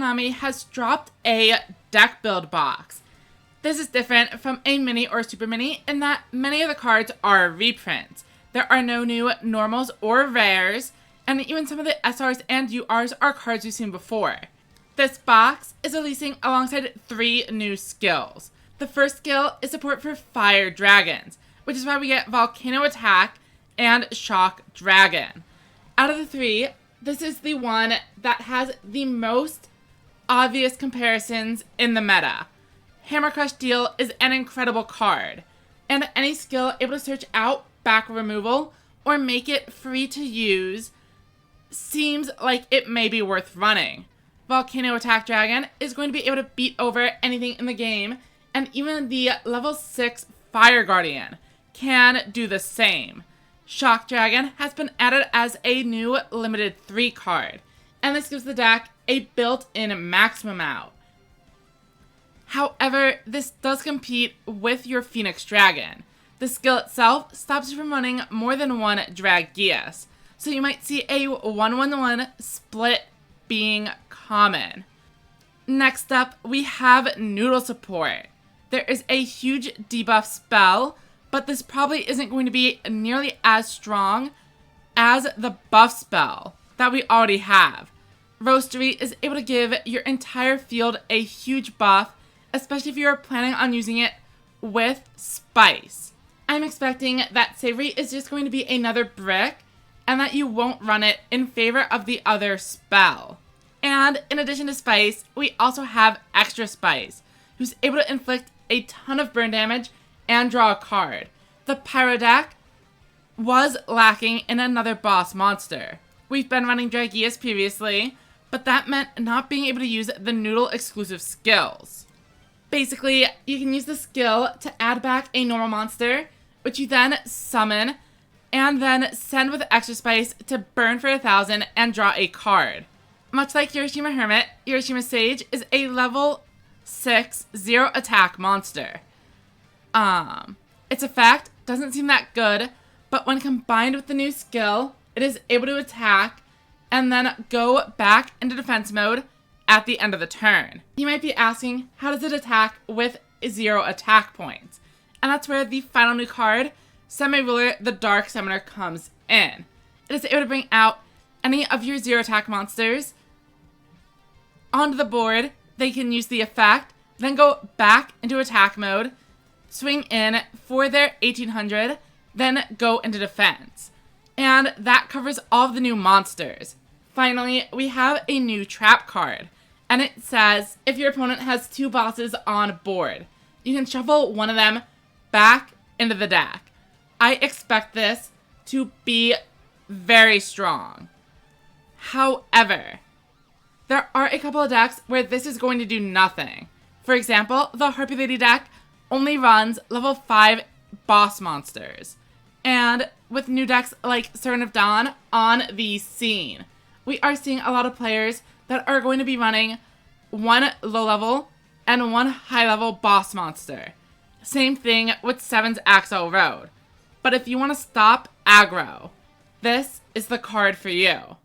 Konami has dropped a deck build box. This is different from a mini or super mini in that many of the cards are reprints. There are no new normals or rares, and even some of the SRs and URs are cards we've seen before. This box is releasing alongside 3 new skills. The first skill is support for Fire Dragons, which is why we get Volcano Attack and Shock Dragon. Out of the 3, this is the one that has the most obvious comparisons in the meta. Hammer Crush Deal is an incredible card, and any skill able to search out back removal or make it free to use seems like it may be worth running. Volcano Attack Dragon is going to be able to beat over anything in the game, and even the level 6 Fire Guardian can do the same. Shock Dragon has been added as a new limited 3 card, and this gives the deck a built-in maximum out. However, this does compete with your Phoenix Dragon. The skill itself stops you from running more than one Dragias, so you might see a 1-1-1 split being common. Next up, we have Noodle support. There is a huge debuff spell, but this probably isn't going to be nearly as strong as the buff spell that we already have. Roastery is able to give your entire field a huge buff, especially if you are planning on using it with Spice. I'm expecting that Savory is just going to be another brick, and that you won't run it in favor of the other spell. And in addition to Spice, we also have Extra Spice, who's able to inflict a ton of burn damage and draw a card. The Pyro deck was lacking in another boss monster. We've been running Dragias previously, but that meant not being able to use the Noodle exclusive skills. Basically, you can use the skill to add back a normal monster, which you then summon, and then send with Extra Spice to burn for 1,000 and draw a card. Much like Hiroshima Hermit, Hiroshima Sage is a level 6 0 attack monster. Its effect doesn't seem that good, but when combined with the new skill, it is able to attack and then go back into defense mode at the end of the turn. You might be asking, how does it attack with 0 attack points? And that's where the final new card, Semi-Ruler the Dark Summoner, comes in. It is able to bring out any of your 0 attack monsters onto the board. They can use the effect, then go back into attack mode, swing in for their 1800, then go into defense. And that covers all of the new monsters. Finally, we have a new trap card, and it says if your opponent has 2 bosses on board, you can shuffle one of them back into the deck. I expect this to be very strong. However, there are a couple of decks where this is going to do nothing. For example, the Harpy Lady deck only runs level 5 boss monsters. And with new decks like Servant of Dawn on the scene, we are seeing a lot of players that are going to be running 1 low level and 1 high level boss monster. Same thing with 7's Axel Road. But if you want to stop aggro, this is the card for you.